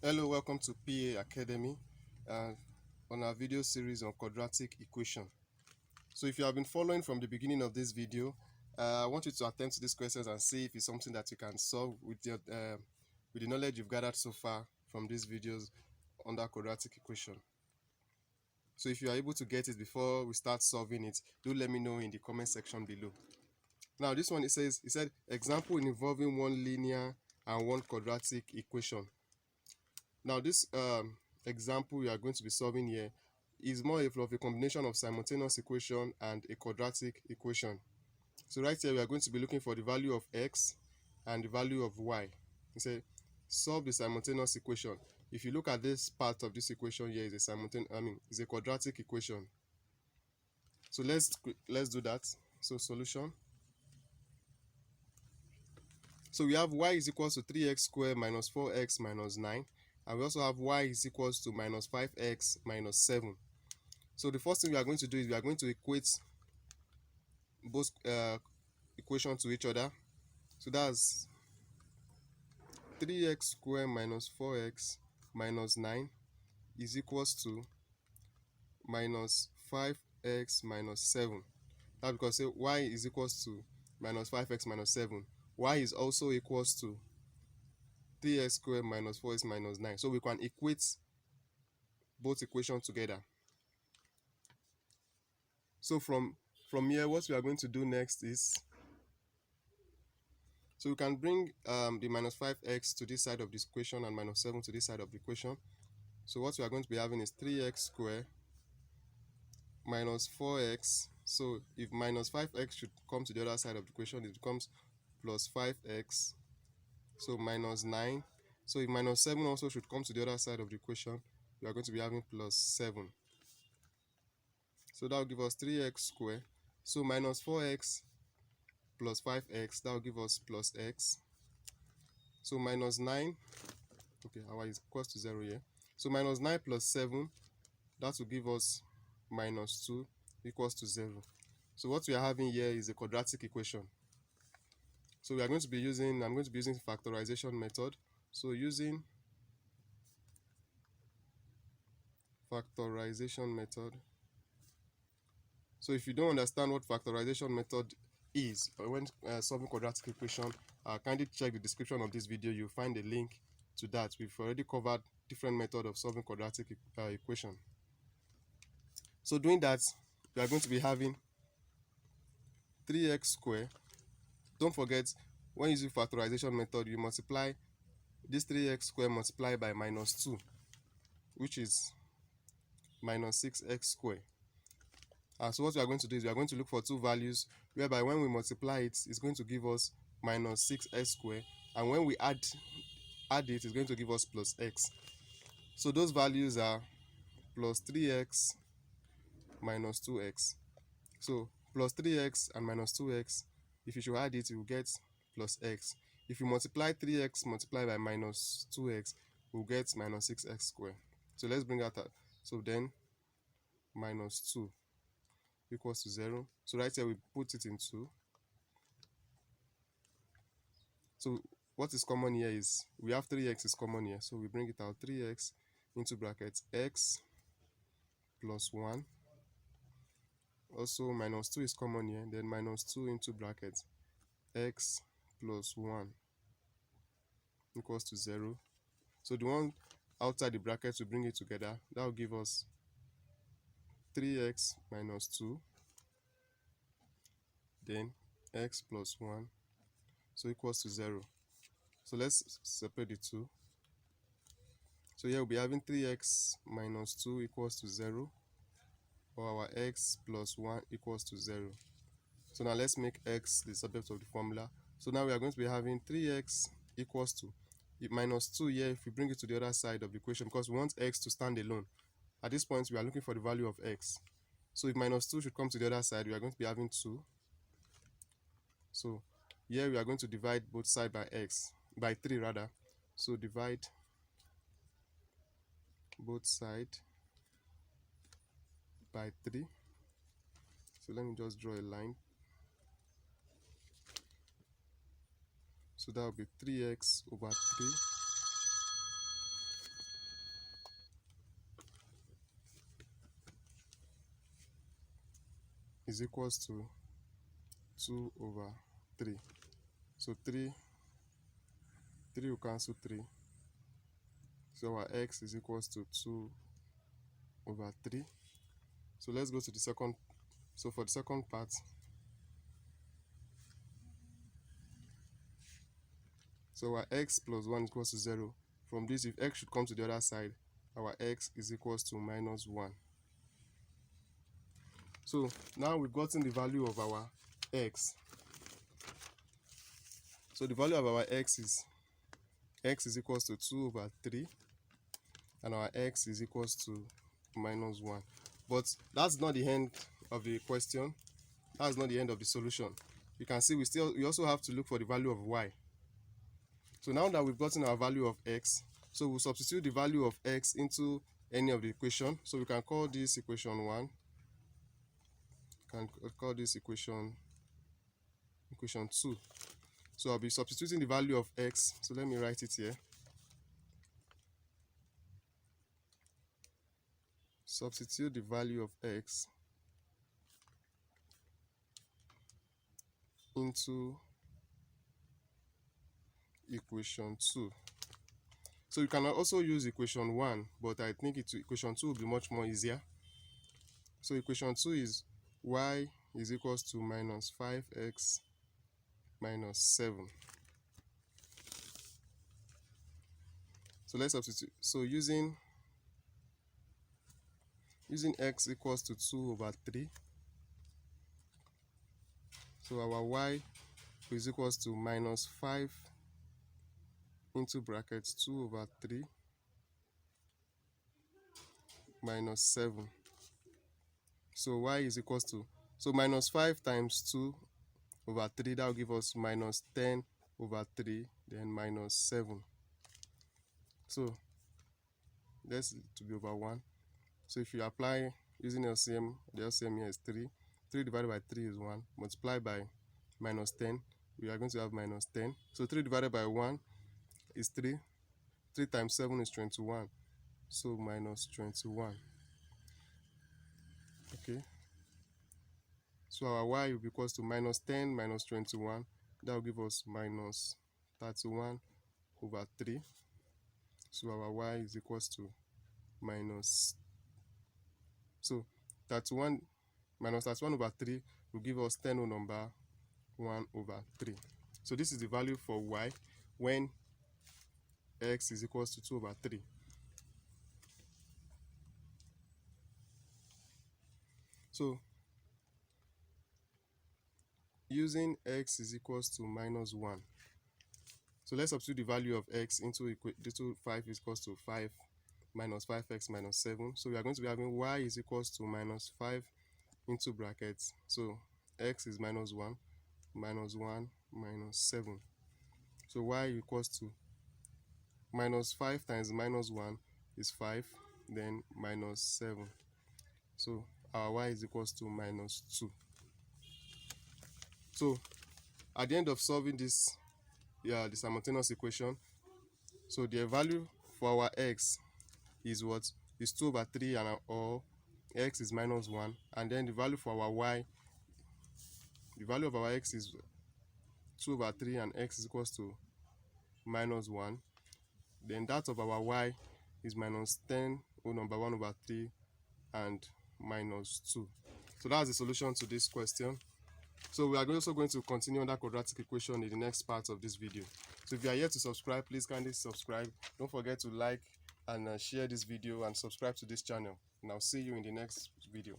Hello, welcome to PA Academy uh, on our video series on quadratic equation. So if you have been following from the beginning of this video, I want you to attempt to these questions and see if it's something that you can solve with the knowledge you've gathered so far from these videos under quadratic equation. So if you are able to get it before we start solving it, do let me know in the comment section below. Now this one, it said example involving one linear and one quadratic equation. Now this example we are going to be solving here is more of a combination of simultaneous equation and a quadratic equation. So right here we are going to be looking for the value of x and the value of y. It says solve the simultaneous equation. If you look at this part of this equation here, is a quadratic equation. So let's do that. So solution. So we have y is equals to 3x squared minus 4x minus 9. And we also have y is equals to minus 5x minus 7. So the first thing we are going to do is we are going to equate both equations to each other. So that's 3x squared minus 4x minus 9 is equals to minus 5x minus 7. That's because say y is equals to minus 5x minus 7. Y is also equals to 3x squared minus 4x minus 9. So we can equate both equations together. So from here, what we are going to do next is, so we can bring the minus 5x to this side of this equation and minus 7 to this side of the equation. So what we are going to be having is 3x squared minus 4x. So if minus 5x should come to the other side of the equation, it becomes plus 5x. So minus 9. So if minus 7 also should come to the other side of the equation, we are going to be having plus 7. So that will give us 3x squared. So minus 4x plus 5x, that will give us plus x. So minus 9, okay, our is equals to 0 here. So minus 9 plus 7, that will give us minus 2 equals to 0. So what we are having here is a quadratic equation. So we are going to be using, I'm going to be using factorization method. So using factorization method. So if you don't understand what factorization method is when solving quadratic equation, kindly check the description of this video. You'll find a link to that. We've already covered different methods of solving quadratic equation. So doing that, we are going to be having 3x squared. Don't forget, when using factorization method, you multiply this 3x squared multiplied by minus 2, which is minus 6x squared. So what we are going to do is we are going to look for two values, whereby when we multiply it, it's going to give us minus 6x squared, and when we add it, it's going to give us plus x. So those values are plus 3x minus 2x. So plus 3x and minus 2x, if you should add it, you will get plus x. If you multiply 3x multiplied by minus 2x, we'll get minus 6x squared. So let's bring that out. So then minus 2 equals to 0. So right here we put it in 2. So what is common here is we have 3x is common here. So we bring it out, 3x into brackets x plus 1. Also minus 2 is common here. Then minus 2 into brackets x plus 1 equals to 0. So the one outside the bracket, we bring it together. That will give us 3x minus 2. Then x plus 1. So equals to 0. So let's separate the two. So here we'll be having 3x minus 2 equals to 0. Or our x plus 1 equals to 0. So now let's make x the subject of the formula. So now we are going to be having 3x equals to minus 2 here. If we bring it to the other side of the equation, because we want x to stand alone. At this point, we are looking for the value of x. So if minus 2 should come to the other side, we are going to be having 2. So here we are going to divide both sides by 3 rather. So divide both sides by 3. So let me just draw a line. So that will be 3x over 3 is equals to 2 over 3. So 3 will cancel 3. So our x is equals to 2 over 3. So let's go to the second. So for the second part, so our x plus 1 is equals to 0. From this, if x should come to the other side, our x is equals to minus 1. So now we've gotten the value of our x. So the value of our x is equals to 2 over 3, and our x is equals to minus 1. But that's not the end of the question. That's not the end of the solution. You can see we also have to look for the value of y. So now that we've gotten our value of x, so we'll substitute the value of x into any of the equation. So we can call this equation 1. Can call this equation 2. So I'll be substituting the value of x. So let me write it here. Substitute the value of x into equation 2. So you can also use equation 1, but I think equation 2 will be much more easier. So equation 2 is y is equals to minus 5x minus 7. So let's substitute. So using x equals to 2 over 3. So our y is equals to minus 5 into brackets 2 over 3 minus 7. So y is equals to, so minus 5 times 2 over 3, that will give us minus 10 over 3, then minus 7. So that's to be over 1. So if you apply using LCM, the LCM here is 3. 3 divided by 3 is 1. Multiply by minus 10, we are going to have minus 10. So 3 divided by 1 is 3. 3 times 7 is 21. So minus 21. Okay. So our y will be equals to minus 10 minus 21. That will give us minus 31 over 3. So our y is equals to minus, so 31 minus 31 over 3 will give us 10 whole number 1 over 3. So this is the value for y when x is equals to 2 over 3. So using x is equals to minus 1. So let's substitute the value of x into 5 is equals to 5 minus 5x minus 7. So we are going to be having y is equals to minus 5 into brackets. So x is minus 1, minus 1, minus 7. So y equals to minus 5 times minus 1 is 5, then minus 7. So our y is equals to minus 2. So at the end of solving this, the simultaneous equation, so the value for our x is what? Is 2 over 3, and or x is minus 1. And then the value for our y, the value of our x is 2 over 3 and x is equals to minus 1. Then that of our y is minus 10 whole number 1 over 3 and minus 2. So that's the solution to this question. So we are also going to continue on that quadratic equation in the next part of this video. So if you are yet to subscribe, please kindly subscribe. Don't forget to like and share this video and subscribe to this channel. And I'll see you in the next video.